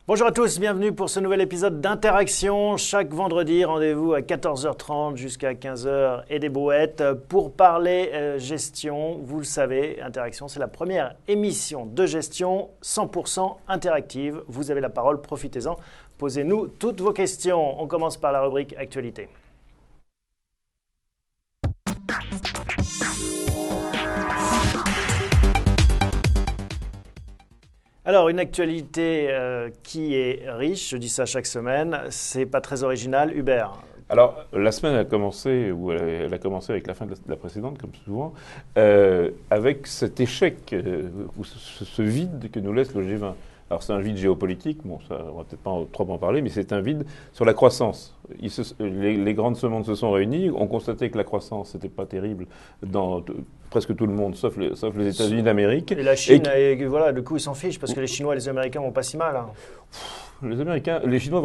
Bonjour à tous, bienvenue pour ce nouvel épisode d'Interaction. Chaque vendredi, rendez-vous à 14h30 jusqu'à 15h et des brouettes pour parler gestion. Vous le savez, Interaction, c'est la première émission de gestion 100% interactive. Vous avez la parole, profitez-en. Posez-nous toutes vos questions. On commence par la rubrique Actualité. Alors, une actualité qui est riche, je dis ça chaque semaine, c'est pas très original, Uber. Alors, la semaine a commencé, ou elle a commencé avec la fin de la précédente, comme souvent, avec cet échec, ou ce vide que nous laisse le G20. Alors, c'est un vide géopolitique, bon, ça, on va peut-être pas trop en parler, mais c'est un vide sur la croissance. Les grands de ce monde se sont réunis, ont constaté que la croissance n'était pas terrible dans presque tout le monde, sauf les États-Unis d'Amérique. Et la Chine, voilà, du coup, ils s'en fichent, parce que les Chinois et les Américains vont pas si mal. Hein. Les Chinois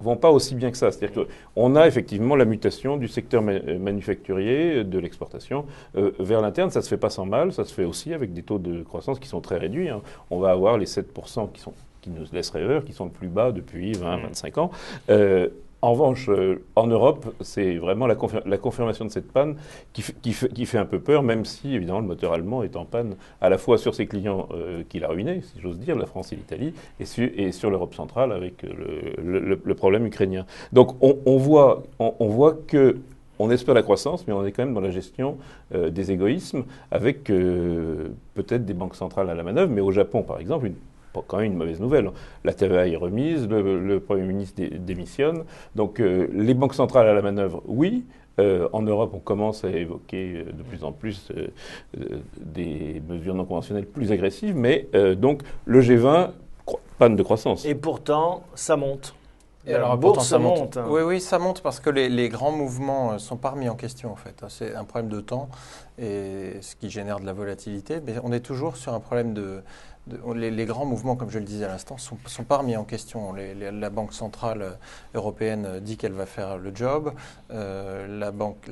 vont pas aussi bien que ça. C'est-à-dire qu'on a effectivement la mutation du secteur manufacturier, de l'exportation, vers l'interne. Ça se fait pas sans mal. Ça se fait aussi avec des taux de croissance qui sont très réduits. Hein. On va avoir les 7% qui nous laissent rêveurs, qui sont le plus bas depuis 20-25 ans. En revanche, en Europe, c'est vraiment la confirmation de cette panne qui fait un peu peur, même si, évidemment, le moteur allemand est en panne à la fois sur ses clients qu'il a ruinés, si j'ose dire, la France et l'Italie, et sur l'Europe centrale avec le problème ukrainien. Donc, on voit que on espère la croissance, mais on est quand même dans la gestion des égoïsmes, avec peut-être des banques centrales à la manœuvre, mais au Japon, par exemple, quand même une mauvaise nouvelle. La TVA est remise, le Premier ministre démissionne. Donc les banques centrales à la manœuvre, oui. En Europe, on commence à évoquer de plus en plus des mesures non conventionnelles plus agressives. Mais donc le G20, panne de croissance. Et pourtant, ça monte. Et alors, bourse ça monte. Oui, ça monte parce que les grands mouvements ne sont pas remis en question en fait. C'est un problème de temps, et ce qui génère de la volatilité. Mais on est toujours sur un problème les grands mouvements, comme je le disais à l'instant, ne sont pas remis en question. La Banque centrale européenne dit qu'elle va faire le job. La Banque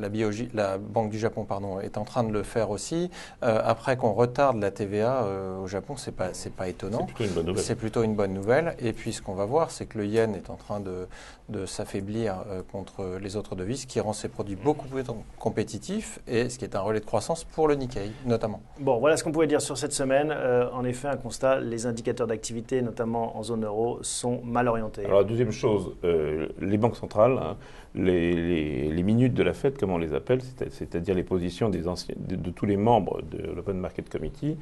du Japon est en train de le faire aussi. Après qu'on retarde la TVA au Japon, c'est pas étonnant. C'est plutôt une bonne nouvelle. C'est plutôt une bonne nouvelle. Et puis ce qu'on va voir, c'est que le yen est en train de s'affaiblir contre les autres devises, qui rend ses produits beaucoup plus compétitifs, et ce qui est un relais de croissance pour le Nikkei, notamment. Bon, voilà ce qu'on pouvait dire sur cette semaine. En effet, un constat, les indicateurs d'activité, notamment en zone euro, sont mal orientés. Alors, la deuxième chose, les banques centrales, hein, les minutes de la Fed, comme on les appelle, c'est-à-dire les positions de tous les membres de l'Open Market Committee,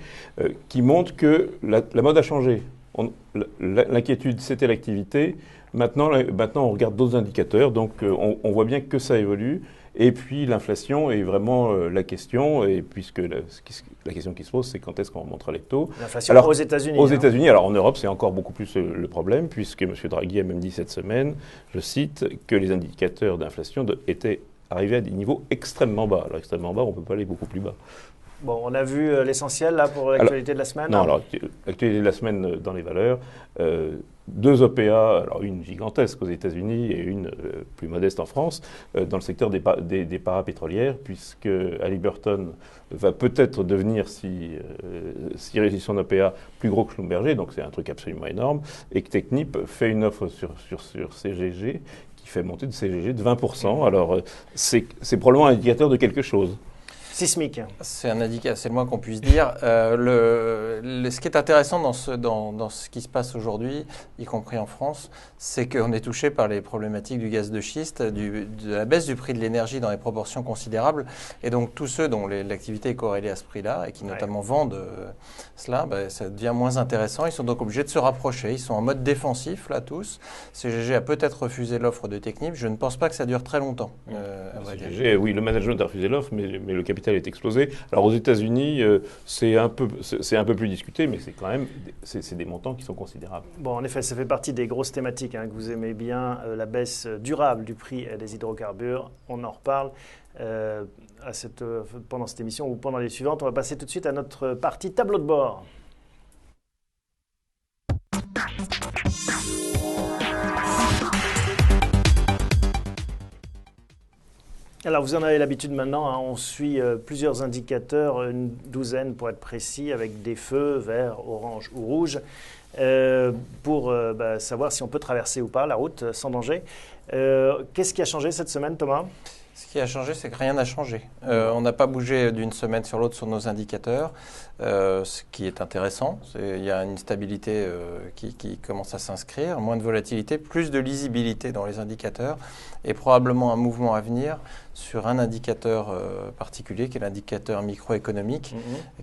qui montrent que la mode a changé. L'inquiétude, c'était l'activité. Maintenant, on regarde d'autres indicateurs, donc on voit bien que ça évolue. Et puis l'inflation est vraiment la question, et puisque la question qui se pose, c'est quand est-ce qu'on remontera les taux. L'inflation aux États-Unis. Aux États-Unis, alors en Europe, c'est encore beaucoup plus le problème, puisque M. Draghi a même dit cette semaine, je cite, que les indicateurs d'inflation étaient arrivés à des niveaux extrêmement bas. Alors extrêmement bas, on ne peut pas aller beaucoup plus bas. Bon, on a vu l'essentiel là pour l'actualité de la semaine. Non, alors l'actualité de la semaine dans les valeurs, deux OPA, alors une gigantesque aux États-Unis et une plus modeste en France, dans le secteur des parapétrolières, puisque Halliburton va peut-être devenir, s'il réussit son OPA, plus gros que Schlumberger, donc c'est un truc absolument énorme, et que Technip fait une offre sur CGG qui fait monter de CGG de 20%. Alors c'est probablement un indicateur de quelque chose. Sismique. C'est un indicateur, c'est le moins qu'on puisse dire. Ce qui est intéressant dans ce qui se passe aujourd'hui, y compris en France, c'est qu'on est touché par les problématiques du gaz de schiste, de la baisse du prix de l'énergie dans des proportions considérables. Et donc tous ceux dont l'activité est corrélée à ce prix-là et qui notamment vendent cela, ça devient moins intéressant. Ils sont donc obligés de se rapprocher. Ils sont en mode défensif, là, tous. CGG a peut-être refusé l'offre de Technip. Je ne pense pas que ça dure très longtemps, à vrai dire. CGG, oui, le management a refusé l'offre, mais le capital est explosé. Alors aux États-Unis, c'est un peu plus discuté, mais c'est quand même des montants qui sont considérables. Bon, en effet, ça fait partie des grosses thématiques que vous aimez bien, la baisse durable du prix des hydrocarbures. On en reparle pendant cette émission ou pendant les suivantes. On va passer tout de suite à notre partie tableau de bord. Alors, vous en avez l'habitude maintenant, hein, on suit plusieurs indicateurs, une douzaine pour être précis, avec des feux vert, orange ou rouge, pour savoir si on peut traverser ou pas la route sans danger. Qu'est-ce qui a changé cette semaine, Thomas ? Ce qui a changé, c'est que rien n'a changé. On n'a pas bougé d'une semaine sur l'autre sur nos indicateurs, ce qui est intéressant. Il y a une stabilité qui commence à s'inscrire, moins de volatilité, plus de lisibilité dans les indicateurs et probablement un mouvement à venir sur un indicateur particulier qui est l'indicateur microéconomique,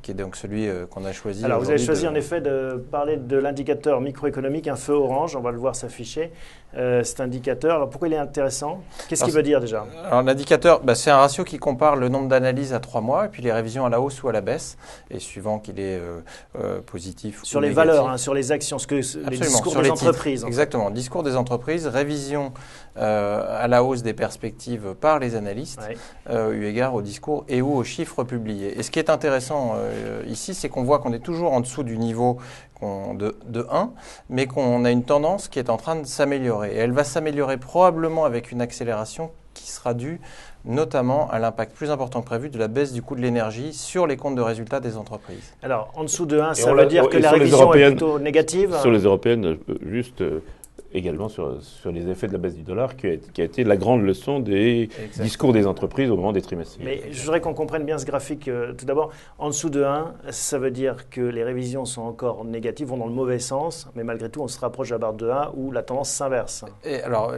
qui est donc celui qu'on a choisi. Alors vous avez choisi en effet de parler de l'indicateur microéconomique, un feu orange, on va le voir s'afficher, cet indicateur. Alors pourquoi il est intéressant ? Qu'est-ce qu'il veut dire déjà ? Alors l'indicateur, c'est un ratio qui compare le nombre d'analyses à 3 mois et puis les révisions à la hausse ou à la baisse, et suivant qu'il est positif sur ou les négatif. valeurs, hein, sur les actions, les discours sur des les entreprises. Titres. Exactement, discours des entreprises, révision à la hausse des perspectives par les analystes, eu égard au discours et ou aux chiffres publiés. Et ce qui est intéressant ici, c'est qu'on voit qu'on est toujours en dessous du niveau de 1, mais qu'on a une tendance qui est en train de s'améliorer. Et elle va s'améliorer probablement avec une accélération qui sera due notamment à l'impact plus important que prévu de la baisse du coût de l'énergie sur les comptes de résultats des entreprises. Alors, en dessous de 1, ça veut dire que la révision est plutôt négative ? Sur les européennes, juste également sur les effets de la baisse du dollar, qui a été la grande leçon des discours des entreprises au moment des trimestres. Mais je voudrais qu'on comprenne bien ce graphique. Tout d'abord, en dessous de 1, ça veut dire que les révisions sont encore négatives, vont dans le mauvais sens, mais malgré tout, on se rapproche de la barre de 1 où la tendance s'inverse. Et alors,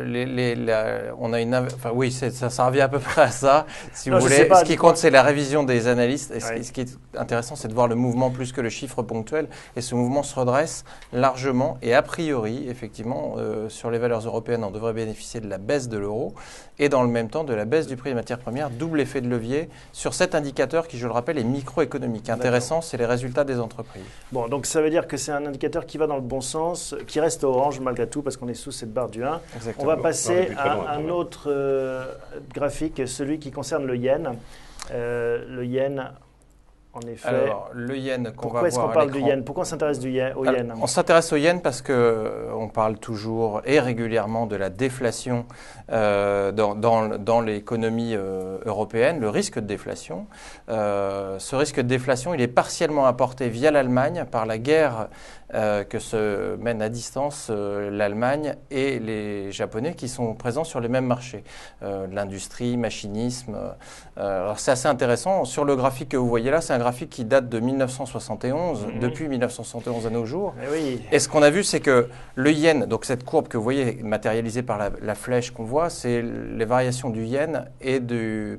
on a oui, ça revient à peu près à ça, si vous voulez. Pas, ce qui compte, c'est la révision des analystes. Et ce qui est intéressant, c'est de voir le mouvement plus que le chiffre ponctuel. Et ce mouvement se redresse largement et a priori, effectivement, sur les valeurs européennes, on devrait bénéficier de la baisse de l'euro et dans le même temps de la baisse du prix des matières premières, double effet de levier sur cet indicateur qui, je le rappelle, est microéconomique. Intéressant, c'est les résultats des entreprises. Bon, donc ça veut dire que c'est un indicateur qui va dans le bon sens, qui reste orange malgré tout parce qu'on est sous cette barre du 1. Exactement. On va passer à un autre graphique, celui qui concerne le yen. Le yen... En effet. Alors, le yen qu'on va voir. Pourquoi est-ce qu'on parle du yen ? Pourquoi on s'intéresse au yen ? On s'intéresse au yen parce qu'on parle toujours et régulièrement de la déflation dans l'économie européenne, le risque de déflation. Ce risque de déflation, il est partiellement apporté via l'Allemagne par la guerre que se mènent à distance l'Allemagne et les Japonais qui sont présents sur les mêmes marchés. L'industrie, machinisme. Alors c'est assez intéressant. Sur le graphique que vous voyez là, c'est un graphique qui date de 1971, depuis 1971 à nos jours. Et ce qu'on a vu, c'est que le yen, donc cette courbe que vous voyez matérialisée par la flèche qu'on voit, c'est les variations du yen et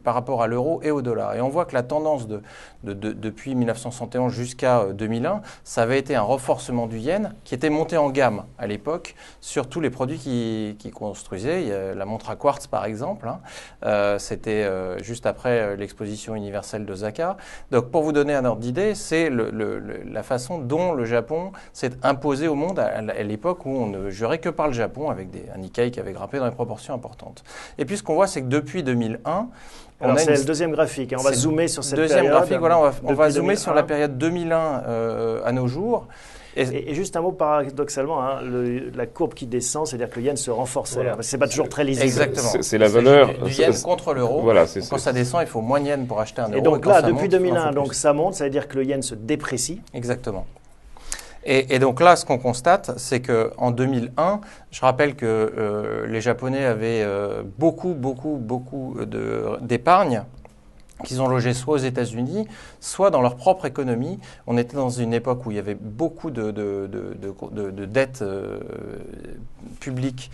par rapport à l'euro et au dollar. Et on voit que la tendance depuis 1971 jusqu'à 2001, ça avait été un renforcement du yen qui était monté en gamme à l'époque sur tous les produits qui construisaient. Il y a la montre à quartz par exemple, c'était juste après l'exposition universelle d'Osaka. Donc pour vous donner un ordre d'idée, c'est la façon dont le Japon s'est imposé au monde à l'époque où on ne jurait que par le Japon avec un Nikkei qui avait grimpé dans des proportions importantes. Et puis ce qu'on voit, c'est que depuis 2001, alors c'est le deuxième graphique, on va zoomer sur cette deuxième période. Graphique, voilà, on va zoomer sur la période 2001 à nos jours. Et juste un mot paradoxalement, hein, la courbe qui descend, c'est-à-dire que le yen se renforce. Voilà. C'est pas toujours très lisible. Exactement. C'est la valeur du yen contre l'euro. Voilà, quand ça descend, il faut moins de yen pour acheter un euro. Et donc là, depuis 2001, donc ça monte, ça veut dire que le yen se déprécie. Exactement. Et donc là, ce qu'on constate, c'est qu'en 2001, je rappelle que les Japonais avaient beaucoup d'épargne qu'ils ont logé soit aux États-Unis, soit dans leur propre économie. On était dans une époque où il y avait beaucoup de dettes publiques.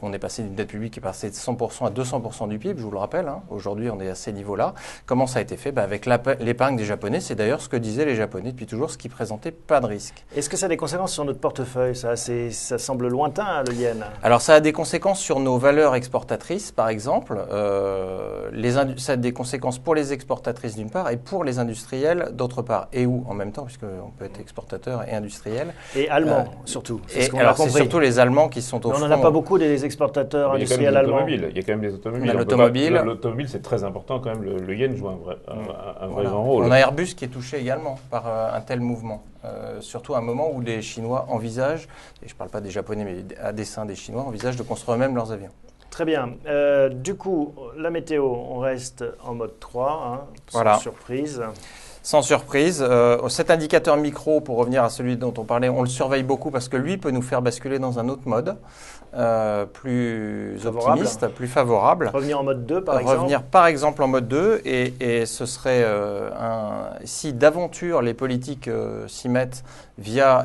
On est passé d'une dette publique qui est passée de 100% à 200% du PIB, je vous le rappelle. Aujourd'hui, on est à ces niveaux-là. Comment ça a été fait ? Avec l'épargne des Japonais, c'est d'ailleurs ce que disaient les Japonais depuis toujours, ce qui présentait pas de risque. Est-ce que ça a des conséquences sur notre portefeuille ? Ça semble lointain, le yen. Alors, ça a des conséquences sur nos valeurs exportatrices, par exemple. Ça a des conséquences pour les exportatrices d'une part et pour les industriels d'autre part. Et où en même temps, puisqu'on peut être exportateur et industriel. Et allemand, surtout. C'est surtout les Allemands qui sont au front. On n'en a pas beaucoup des exportateurs industriels allemands. Il y a quand même des automobiles. L'automobile, c'est très important quand même. Le yen joue un vrai grand rôle. On a Airbus qui est touché également par un tel mouvement. Surtout à un moment où les Chinois envisagent, et je ne parle pas des Japonais, mais à dessein des Chinois, envisagent de construire eux-mêmes leurs avions. Très bien. Du coup, la météo, on reste en mode 3, hein, sans Voilà. surprise. Sans surprise, cet indicateur micro, pour revenir à celui dont on parlait, on le surveille beaucoup parce que lui peut nous faire basculer dans un autre mode, plus Favorable. optimiste, plus favorable. Revenir en mode 2, par exemple. Revenir par exemple en mode 2 et ce serait si d'aventure les politiques s'y mettent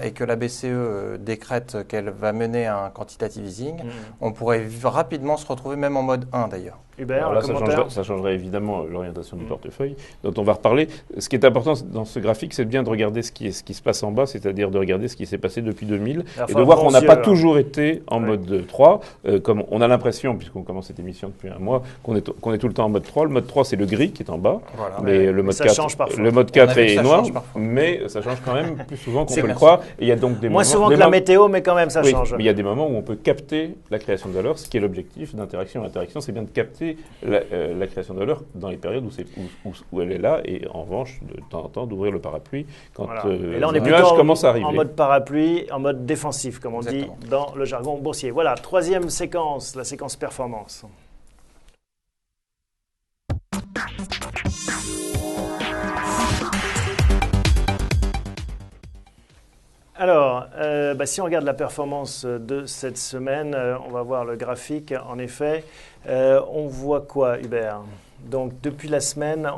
et que la BCE décrète qu'elle va mener un quantitative easing, on pourrait rapidement se retrouver même en mode 1 d'ailleurs. Hubert, Alors là, ça changerait évidemment l'orientation du portefeuille, dont on va reparler. Ce qui est important dans ce graphique, c'est bien de regarder ce qui se passe en bas, c'est-à-dire de regarder ce qui s'est passé depuis 2000, et de voir qu'on n'a pas toujours été en mode 3, comme on a l'impression, puisqu'on commence cette émission depuis un mois, qu'on est tout le temps en mode 3. Le mode 3, c'est le gris qui est en bas, Voilà. mais le mode 4, le mode 4 est noir, mais ça change quand même plus souvent qu'on peut le croire. Et il y a donc des moins souvent que la météo, mais quand même, ça change. Mais il y a des moments où on peut capter la création de valeur, ce qui est l'objectif d'interaction. L'interaction, c'est bien de capter la création de valeur dans les périodes où elle est là, et en revanche, de temps en temps, d'ouvrir le parapluie quand et là, on est le nuage commence à arriver. En mode parapluie, en mode défensif, comme on dit dans le jargon boursier. Voilà, troisième séquence, la séquence performance. Alors, si on regarde la performance de cette semaine, on va voir le graphique. En effet, on voit quoi, Hubert? Donc, depuis la semaine,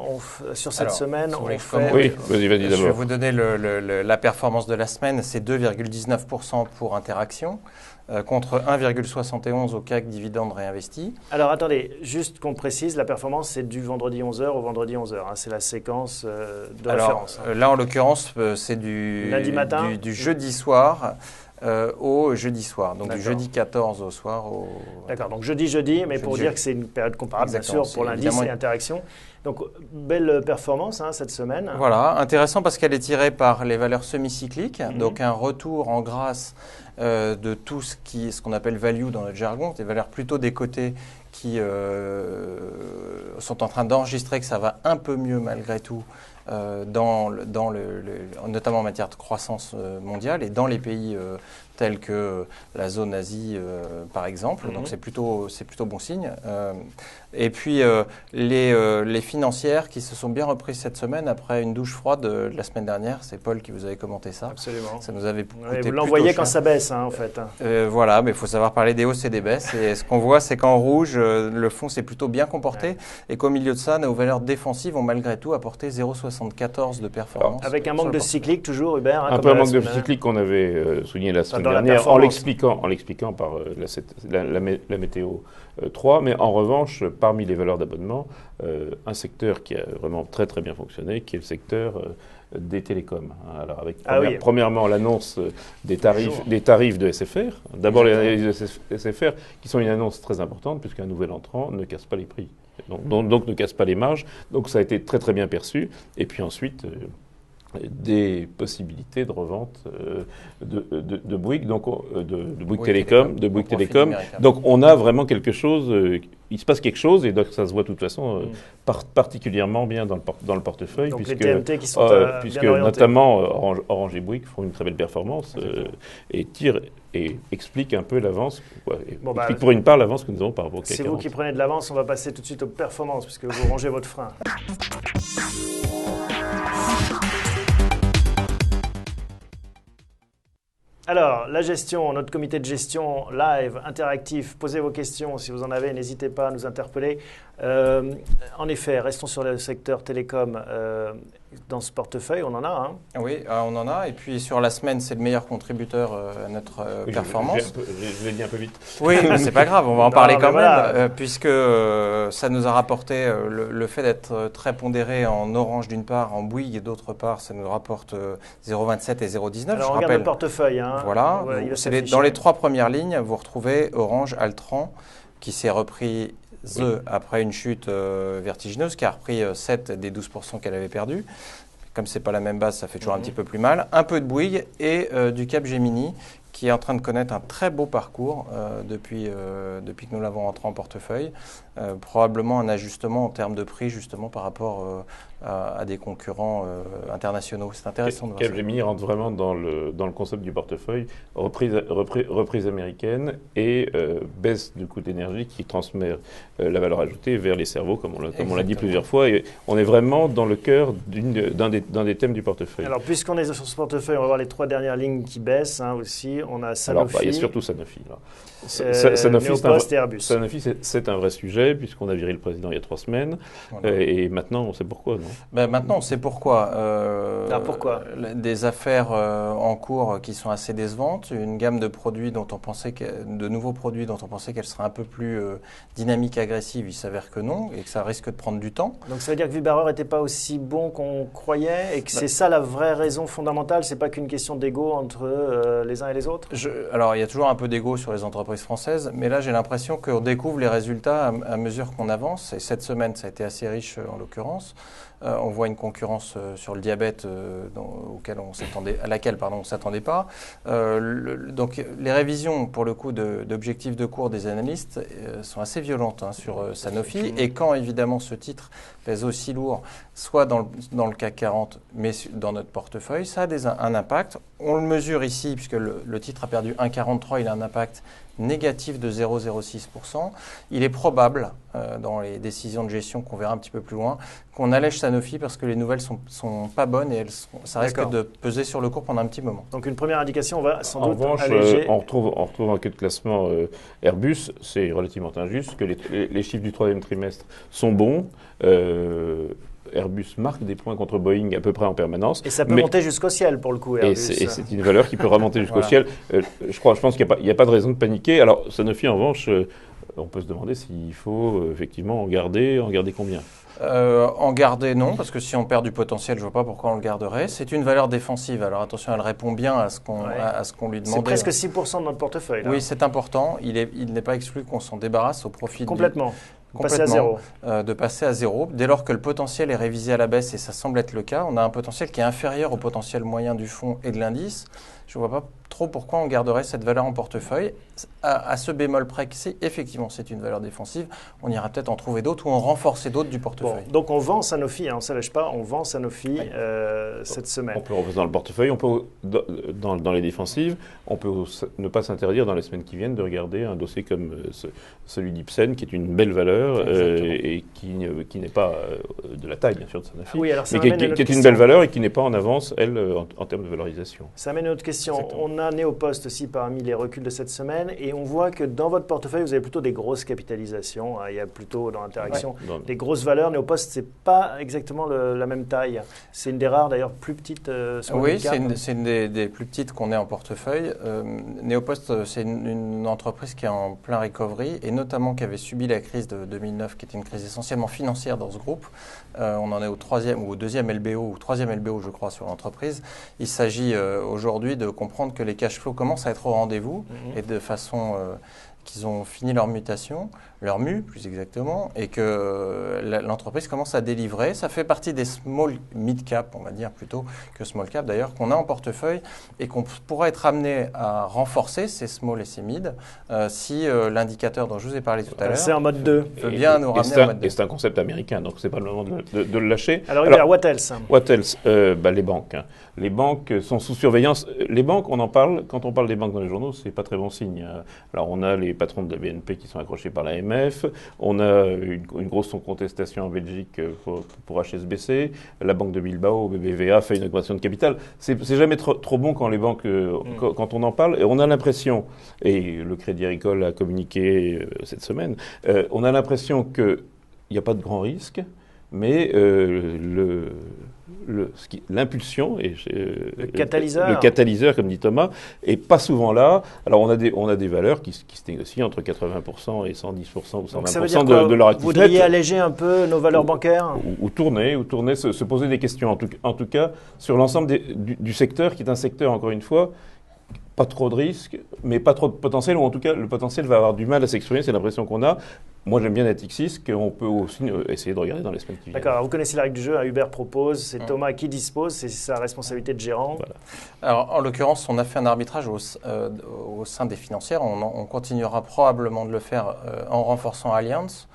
sur cette semaine, on fait... Oui, vas-y d'abord. Je vais vous donner la performance de la semaine. C'est 2,19% pour Interaction, contre 1,71 au CAC dividende réinvesti. Alors, attendez, juste qu'on précise, la performance, c'est du vendredi 11h au vendredi 11h. Hein, c'est la séquence de référence. Là, en l'occurrence, c'est du lundi matin, du jeudi soir. Au jeudi soir, donc du jeudi 14 au soir. D'accord, donc jeudi, mais pour dire que c'est une période comparable, exactement, bien sûr, pour l'indice et Interaction. Donc, belle performance cette semaine. Voilà, intéressant parce qu'elle est tirée par les valeurs semi-cycliques, donc un retour en grâce de tout ce qu'on appelle value dans notre jargon, des valeurs plutôt décotées qui sont en train d'enregistrer que ça va un peu mieux malgré tout. Notamment en matière de croissance mondiale et dans les pays tels que la zone Asie par exemple, donc c'est plutôt bon signe. Et puis les financières qui se sont bien reprises cette semaine après une douche froide de la semaine dernière, c'est Paul qui vous avait commenté ça. Absolument. Ça nous avait coûté vous l'envoyez quand ça baisse en fait. Voilà, mais il faut savoir parler des hausses et des baisses. Et ce qu'on voit, c'est qu'en rouge, le fonds s'est plutôt bien comporté et qu'au milieu de ça, nos valeurs défensives ont malgré tout apporté 0,74 de performance. Avec un manque de cyclique toujours, Hubert. Un peu un manque de cyclique qu'on avait souligné la semaine dernière en l'expliquant par la météo 3, mais en revanche, parmi les valeurs d'abonnement, un secteur qui a vraiment très très bien fonctionné, qui est le secteur des télécoms. Alors avec premièrement l'annonce des tarifs de SFR. D'abord les tarifs de SFR qui sont une annonce très importante puisqu'un nouvel entrant ne casse pas les prix, donc ne casse pas les marges. Donc ça a été très très bien perçu. Et puis ensuite des possibilités de revente de Bouygues, donc de Bouygues Télécom. Donc on a vraiment quelque chose, il se passe quelque chose et donc ça se voit de toute façon particulièrement bien dans le portefeuille, donc puisque, les TMT qui sont puisque bien notamment Orange et Bouygues font une très belle performance et tirent et expliquent un peu l'avance, expliquent pour une part l'avance que nous avons par rapport au CAC 40. C'est vous qui prenez de l'avance, on va passer tout de suite aux performances puisque vous rangez votre frein. Alors, la gestion, notre comité de gestion live, interactif, posez vos questions si vous en avez, n'hésitez pas à nous interpeller. En effet, restons sur le secteur télécom. Dans ce portefeuille, on en a un. Oui, on en a. Et puis sur la semaine, c'est le meilleur contributeur à notre performance. Je l'ai dit un peu vite. Oui, mais c'est pas grave, on va en parler quand même, puisque ça nous a rapporté le fait d'être très pondéré en Orange d'une part, en Bouygues et d'autre part, ça nous rapporte 0,27 et 0,19. Alors on regarde le portefeuille. Voilà, dans les trois premières lignes, vous retrouvez Orange, Altran, qui s'est repris après une chute vertigineuse, qui a repris 7 des 12% qu'elle avait perdu. Comme ce n'est pas la même base, ça fait toujours un petit peu plus mal. Un peu de Bouygues et du Capgemini, qui est en train de connaître un très beau parcours depuis que nous l'avons rentré en portefeuille. Probablement un ajustement en termes de prix, justement, par rapport à des concurrents internationaux. C'est intéressant de voir ça. Capgemini rentre vraiment dans le concept du portefeuille, reprise américaine et baisse du coût d'énergie qui transmet la valeur ajoutée vers les cerveaux, comme on l'a dit plusieurs fois. Et on est vraiment dans le cœur d'un des thèmes du portefeuille. Alors, puisqu'on est sur ce portefeuille, on va voir les 3 dernières lignes qui baissent aussi. On a Sanofi. Alors, il y a surtout Sanofi. Neopost et Airbus. Sanofi, c'est un vrai sujet, puisqu'on a viré le président il y a 3 semaines. Voilà. Et maintenant, on sait pourquoi, non? Maintenant, on sait pourquoi. Pourquoi? Des affaires en cours qui sont assez décevantes, une gamme de produits de nouveaux produits dont on pensait qu'elle serait un peu plus dynamique, agressive. Il s'avère que non, et que ça risque de prendre du temps. Donc ça veut dire que Vibara n'était pas aussi bon qu'on croyait, et que c'est ça la vraie raison fondamentale. C'est pas qu'une question d'ego entre les uns et les autres. Alors il y a toujours un peu d'ego sur les entreprises françaises, mais là j'ai l'impression qu'on découvre les résultats à mesure qu'on avance. Et cette semaine, ça a été assez riche en l'occurrence. On voit une concurrence sur le diabète à laquelle on ne s'attendait pas. Donc les révisions, pour le coup, d'objectifs de cours des analystes sont assez violentes sur Sanofi. Et quand, évidemment, ce titre pèse aussi lourd, soit dans le CAC 40, mais dans notre portefeuille, ça a un impact. On le mesure ici, puisque le titre a perdu 1,43, il a un impact négatif de 0,06%. Il est probable, dans les décisions de gestion qu'on verra un petit peu plus loin, qu'on allège Sanofi parce que les nouvelles sont pas bonnes et ça risque de peser sur le cours pendant un petit moment. Donc une première indication, on va sans doute revanche, alléger. On retrouve en queue de classement Airbus, c'est relativement injuste, que les chiffres du 3e trimestre sont bons. Airbus marque des points contre Boeing à peu près en permanence. Et ça peut monter jusqu'au ciel pour le coup, Airbus. Et c'est une valeur qui peut remonter jusqu'au ciel. Je pense qu'il n'y a pas de raison de paniquer. Alors Sanofi, en revanche, on peut se demander s'il faut effectivement en garder combien. En garder, non, parce que si on perd du potentiel, je ne vois pas pourquoi on le garderait. C'est une valeur défensive. Alors attention, elle répond bien à ce qu'on lui demandait. C'est presque 6% de notre portefeuille. Là. Oui, c'est important. Il n'est pas exclu qu'on s'en débarrasse au profit Complètement. Passer à zéro. De passer à zéro. Dès lors que le potentiel est révisé à la baisse, et ça semble être le cas, on a un potentiel qui est inférieur au potentiel moyen du fonds et de l'indice. Je ne vois pas trop pourquoi on garderait cette valeur en portefeuille. À ce bémol près que effectivement c'est une valeur défensive, on ira peut-être en trouver d'autres ou en renforcer d'autres du portefeuille. Bon, donc on vend Sanofi, on ne s'allège pas, on vend Sanofi cette semaine. On peut revenir dans le portefeuille, on peut dans les défensives, on peut ne pas s'interdire dans les semaines qui viennent de regarder un dossier comme celui d'Ipsen, qui est une belle valeur et qui n'est pas de la taille bien sûr de Sanofi, mais qui est une belle valeur et qui n'est pas en avance, elle, en termes de valorisation. Ça amène une autre question. Exactement. On a Neopost aussi parmi les reculs de cette semaine et on voit que dans votre portefeuille, vous avez plutôt des grosses capitalisations. Il y a plutôt dans l'interaction des grosses valeurs. Neopost, ce n'est pas exactement la même taille. C'est une des rares d'ailleurs plus petites. Oui, c'est une des plus petites qu'on ait en portefeuille. Neopost, c'est une entreprise qui est en plein recovery et notamment qui avait subi la crise de 2009, qui était une crise essentiellement financière dans ce groupe. On en est au 3e ou au 2e LBO ou 3e LBO, je crois, sur l'entreprise. Il s'agit aujourd'hui de comprendre que les cash flows commencent à être au rendez-vous et de façon qu'ils ont fini leur mutation, leur mue plus exactement, et que l'entreprise commence à délivrer. Ça fait partie des small mid-cap, on va dire plutôt que small cap d'ailleurs, qu'on a en portefeuille et qu'on pourra être amené à renforcer ces small et ces mid si l'indicateur dont je vous ai parlé tout à l'heure c'est en mode 2. peut bien nous ramener en mode 2. Et c'est un concept américain, donc c'est pas le moment de le lâcher. Alors what else? What else? Les banques. Les banques sont sous surveillance. Les banques, on en parle, quand on parle des banques dans les journaux, c'est pas très bon signe. Alors on a les patrons de la BNP qui sont accrochés par l'AMF, on a une grosse contestation en Belgique pour HSBC, la banque de Bilbao, BBVA, fait une augmentation de capital. C'est jamais trop bon quand les banques, quand on en parle, et on a l'impression, et le Crédit Agricole a communiqué cette semaine, on a l'impression qu'il n'y a pas de grand risque, mais l'impulsion et le catalyseur, comme dit Thomas, est pas souvent là. Alors on a des valeurs qui se négocient entre 80% et 110% ou 120% de leur actif net. Vous voudriez alléger un peu nos valeurs bancaires ou tourner, se poser des questions en tout cas sur l'ensemble du secteur, qui est un secteur, encore une fois, pas trop de risques, mais pas trop de potentiel, ou en tout cas le potentiel va avoir du mal à s'exprimer, c'est l'impression qu'on a. moi, j'aime bien Natixis, qu'on peut aussi essayer de regarder dans les semaines qui viennent. D'accord, alors vous connaissez la règle du jeu, hein, Hubert propose, c'est Thomas qui dispose, c'est sa responsabilité de gérant. Voilà. Alors, en l'occurrence, on a fait un arbitrage au sein des financières. On continuera probablement de le faire en renforçant Allianz.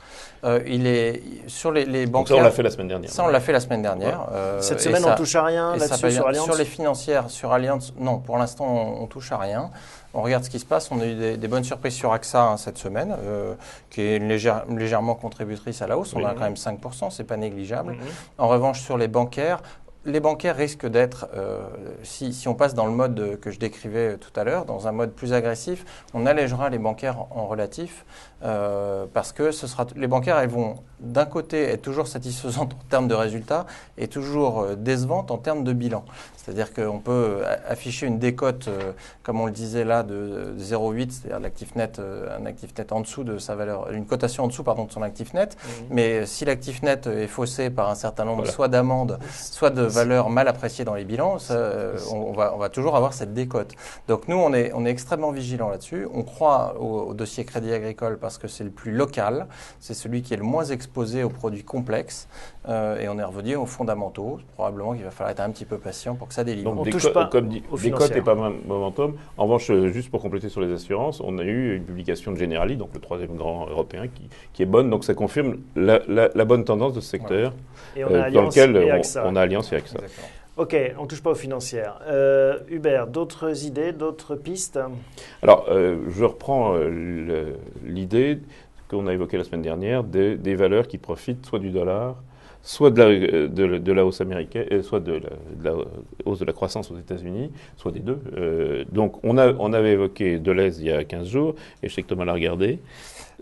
Il est sur les bancaires. Donc ça, on l'a fait la semaine dernière. Ça, on l'a fait la semaine dernière. Cette semaine, on ne touche à rien là-dessus sur Allianz? Sur les financières, sur Allianz, non, pour l'instant, on ne touche à rien. On regarde ce qui se passe. On a eu des bonnes surprises sur AXA cette semaine, qui est légèrement contributrice à la hausse. On a quand même 5%, ce n'est pas négligeable. En revanche, sur les bancaires risquent d'être, si on passe dans le mode que je décrivais tout à l'heure, dans un mode plus agressif, on allégera les bancaires en relatif, parce que les bancaires, elles vont d'un côté être toujours satisfaisantes en termes de résultats et toujours décevantes en termes de bilan. C'est-à-dire qu'on peut afficher une décote, comme on le disait là, de 0,8, c'est-à-dire l'actif net, un actif net en dessous de sa valeur, une cotation en dessous de son actif net. Mais si l'actif net est faussé par un certain nombre soit d'amendes, soit de valeurs mal appréciées dans les bilans, on va toujours avoir cette décote. Donc nous, on est extrêmement vigilants là-dessus. On croit au dossier Crédit Agricole parce que c'est le plus local, c'est celui qui est le moins exposé aux produits complexes, et on est revenu aux fondamentaux. Probablement qu'il va falloir être un petit peu patient pour que ça délivre. Donc, on touche pas comme dit, décote et pas momentum. En revanche, juste pour compléter sur les assurances, on a eu une publication de Generali, donc le troisième grand européen, qui est bonne. Donc ça confirme la bonne tendance de ce secteur, et on a dans lequel on a Allianz et AXA. Exactement. Ok, on ne touche pas aux financières. Hubert, d'autres idées, d'autres pistes? Alors, je reprends l'idée qu'on a évoquée la semaine dernière des valeurs qui profitent soit du dollar, soit de la hausse américaine, soit de la hausse de la croissance aux États-Unis, soit des deux. Donc, on avait évoqué Deleuze il y a 15 jours, et je sais que Thomas l'a regardé.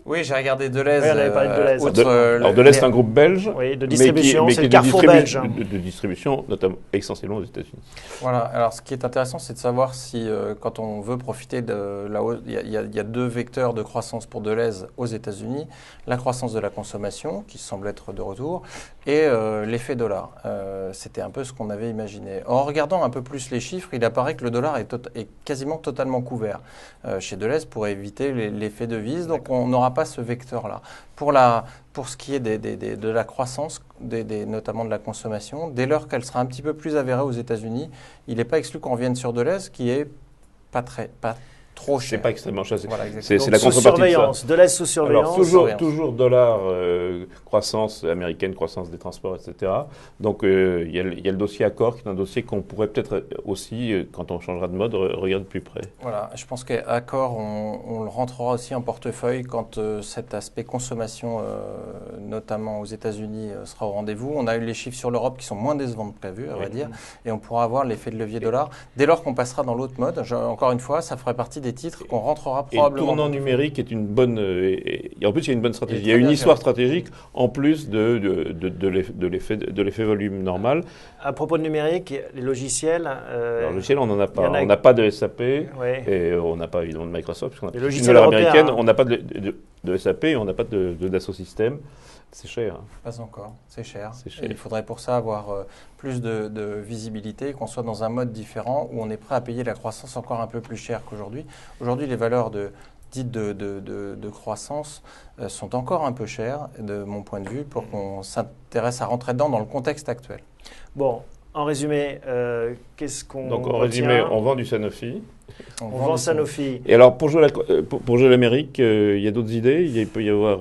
Oui, j'ai regardé Deleuze. Oui, on avait parlé de Deleuze. Alors, Deleuze, c'est un groupe belge, oui, de distribution, c'est le de Carrefour belge. de distribution, notamment essentiellement aux États-Unis. Voilà. Alors, ce qui est intéressant, c'est de savoir si, quand on veut profiter de la hausse, il y a deux vecteurs de croissance pour Deleuze aux États-Unis, la croissance de la consommation, qui semble être de retour, et l'effet dollar. C'était un peu ce qu'on avait imaginé. En regardant un peu plus les chiffres, il apparaît que le dollar est quasiment totalement couvert chez Deleuze pour éviter l'effet devise. Donc, on n'aura pas ce vecteur-là. Pour ce qui est de la croissance, notamment de la consommation, dès lors qu'elle sera un petit peu plus avérée aux États-Unis, il n'est pas exclu qu'on revienne sur Deleuze, qui est pas trop cher. C'est pas extrêmement cher. Voilà, c'est la contrepartie de ça. Deleuze sous surveillance. Alors, toujours dollar, croissance américaine, croissance des transports, etc. Donc, il y a le dossier Accor, qui est un dossier qu'on pourrait peut-être aussi, quand on changera de mode, regarder de plus près. Voilà, je pense qu'Accor, on le rentrera aussi en portefeuille quand cet aspect consommation, notamment aux États-Unis, sera au rendez-vous. On a eu les chiffres sur l'Europe qui sont moins décevants que prévu, à vrai dire, et on pourra avoir l'effet de levier dollar. Dès lors qu'on passera dans l'autre mode, encore une fois, ça ferait partie des titres qu'on rentrera probablement. Et le tournant numérique est une bonne. Et en plus, il y a une bonne stratégie. Il y a une histoire stratégique en plus de l'effet volume normal. À propos de numérique, les logiciels. Alors, logiciels, on n'en a pas. On n'a pas de SAP et on n'a pas évidemment de Microsoft. Parce qu'on a les logiciels américaine, on n'a pas de SAP et on n'a pas de Dassault Systèmes. C'est cher. Pas encore, c'est cher. Et il faudrait pour ça avoir plus de visibilité, qu'on soit dans un mode différent où on est prêt à payer la croissance encore un peu plus cher qu'aujourd'hui. Aujourd'hui, les valeurs dites de croissance sont encore un peu chères, de mon point de vue, pour qu'on s'intéresse à rentrer dedans dans le contexte actuel. Bon, en résumé, qu'est-ce qu'on Donc, en résumé, on vend du Sanofi. On vend Sanofi. Et alors, pour jouer l'Amérique, il y a d'autres idées. Il peut y avoir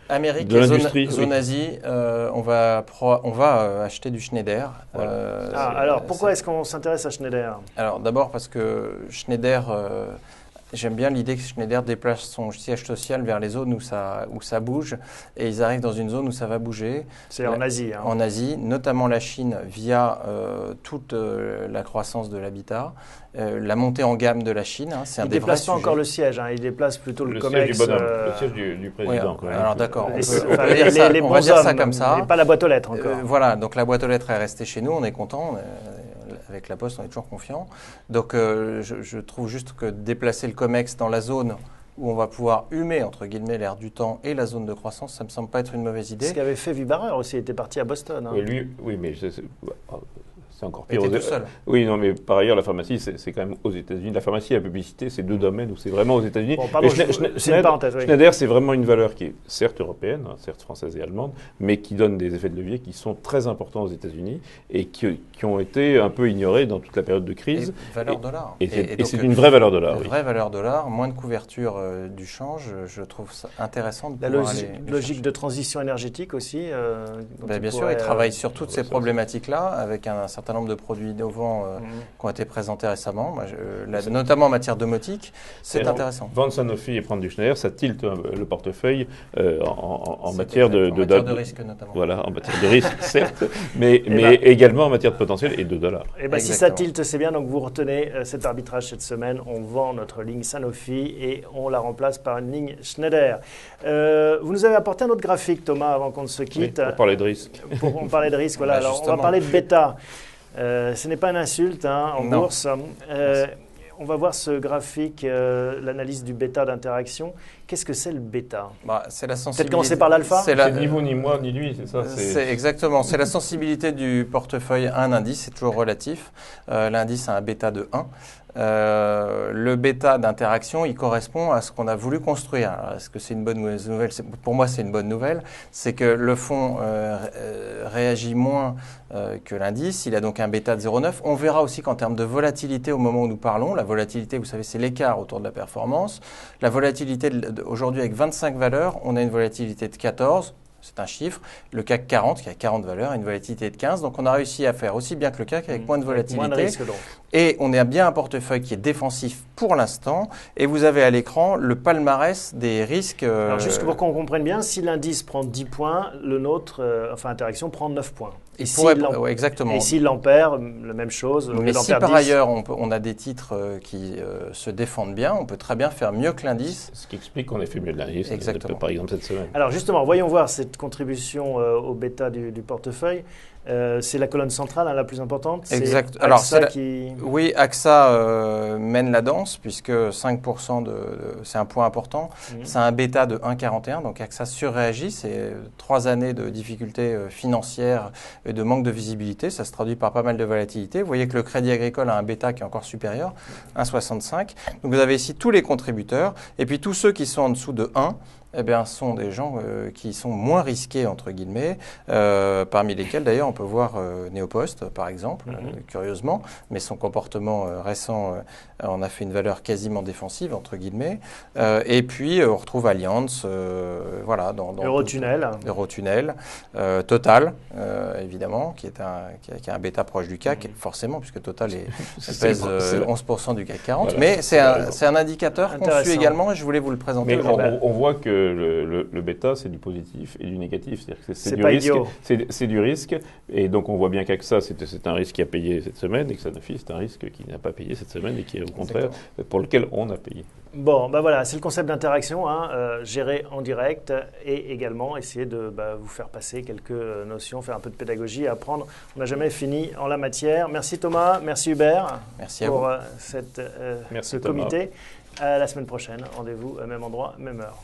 Amérique de l'industrie. Zone Asie, on va acheter du Schneider. Voilà. Alors, pourquoi est-ce qu'on s'intéresse à Schneider? Alors, d'abord parce que Schneider... J'aime bien l'idée que Schneider déplace son siège social vers les zones où ça bouge, et ils arrivent dans une zone où ça va bouger. C'est en Asie. Hein. En Asie, notamment la Chine, via toute la croissance de l'habitat, la montée en gamme de la Chine. C'est un des vrais sujets. Il ne déplace pas encore le siège, il déplace plutôt le COMEX. Le siège du président. Oui, alors d'accord, on va dire ça comme ça. Mais pas la boîte aux lettres encore. Voilà, donc la boîte aux lettres est restée chez nous, on est content. Avec la Poste, on est toujours confiant. Donc, je trouve juste que déplacer le COMEX dans la zone où on va pouvoir humer, entre guillemets, l'air du temps et la zone de croissance, ça ne me semble pas être une mauvaise idée. Ce qu'avait fait Vibarer aussi, il était parti à Boston. Hein. Oui, mais c'est encore Mais pire. t'es tout seul. Oui, non, mais par ailleurs, la pharmacie, c'est quand même aux États-Unis. La pharmacie et la publicité, c'est deux domaines où c'est vraiment aux États-Unis. Bon, pardon, c'est une parenthèse. Oui. Schneider, c'est vraiment une valeur qui est certes européenne, certes française et allemande, mais qui donne des effets de levier qui sont très importants aux États-Unis et qui ont été un peu ignorés dans toute la période de crise. Et valeur dollar. Et c'est une vraie valeur dollar. Une vraie valeur dollar, moins de couverture du change. Je trouve ça intéressant de la pouvoir logique de transition énergétique aussi. Bien sûr, ils travaillent sur toutes ces problématiques-là avec un certain nombre de produits innovants qui ont été présentés récemment, notamment en matière domotique. C'est intéressant. Vendre Sanofi et prendre du Schneider, ça tilte le portefeuille en matière de risque notamment. Voilà, en matière de risque, certes, mais également en matière de potentiel et de dollars. Et ben, si ça tilte, c'est bien. Donc vous retenez cet arbitrage cette semaine. On vend notre ligne Sanofi et on la remplace par une ligne Schneider. Vous nous avez apporté un autre graphique, Thomas, avant qu'on ne se quitte. Oui, pour parler de risque. Pour parler de risque, voilà. Alors, on va parler de bêta. Ce n'est pas une insulte en bourse. On va voir ce graphique, l'analyse du bêta d'interaction. Qu'est-ce que c'est le bêta? C'est la sensibilité. Peut-être commencer par l'alpha. C'est ni vous, ni moi, ni lui, c'est ça. C'est exactement. C'est la sensibilité du portefeuille à un indice. C'est toujours relatif. L'indice a un bêta de 1. Le bêta d'interaction, il correspond à ce qu'on a voulu construire. Alors, est-ce que c'est une bonne nouvelle? Pour moi, c'est une bonne nouvelle. C'est que le fonds réagit moins que l'indice. Il a donc un bêta de 0,9. On verra aussi qu'en termes de volatilité, au moment où nous parlons, la volatilité, vous savez, c'est l'écart autour de la performance. La volatilité, aujourd'hui, avec 25 valeurs, on a une volatilité de 14. C'est un chiffre. Le CAC 40, qui a 40 valeurs, a une volatilité de 15. Donc, on a réussi à faire aussi bien que le CAC avec moins de volatilité. Moins de risque, donc. Et on a bien un portefeuille qui est défensif pour l'instant. Et vous avez à l'écran le palmarès des risques. Alors, juste pour qu'on comprenne bien, si l'indice prend 10 points, le nôtre, Interaction, prend 9 points. Exactement. Et s'il en perd, la même chose. Mais si par ailleurs on a des titres qui se défendent bien, on peut très bien faire mieux que l'indice. Ce qui explique qu'on ait fait mieux que l'indice, par exemple cette semaine. Alors justement, voyons voir cette contribution au bêta du portefeuille. C'est la colonne centrale la plus importante. Exact. Alors, oui, AXA mène la danse puisque 5% c'est un point important. C'est un bêta de 1,41, donc AXA surréagit. C'est 3 années de difficultés financières et de manque de visibilité. Ça se traduit par pas mal de volatilité. Vous voyez que le Crédit Agricole a un bêta qui est encore supérieur, 1,65. Donc vous avez ici tous les contributeurs et puis tous ceux qui sont en dessous de 1. Sont des gens qui sont moins risqués, entre guillemets, parmi lesquels, d'ailleurs, on peut voir Neopost, par exemple, curieusement, mais son comportement récent en a fait une valeur quasiment défensive, entre guillemets. Et puis, on retrouve Allianz, voilà. Eurotunnel. Eurotunnel. Total, évidemment, qui a un bêta proche du CAC, forcément, puisque Total pèse 11% du CAC 40. Voilà, mais c'est un indicateur qu'on suit également, et je voulais vous le présenter. Mais on voit que le bêta, c'est du positif et du négatif. C'est-à-dire que c'est du risque. C'est du risque. Et donc, on voit bien qu'AXA, c'est un risque qui a payé cette semaine et que Sanofi, c'est un risque qui n'a pas payé cette semaine et qui est au contraire pour lequel on a payé. Bon, voilà, c'est le concept d'interaction, gérer en direct et également essayer de vous faire passer quelques notions, faire un peu de pédagogie et apprendre. On n'a jamais fini en la matière. Merci Thomas, merci Hubert pour ce comité. À la semaine prochaine, rendez-vous, même endroit, même heure.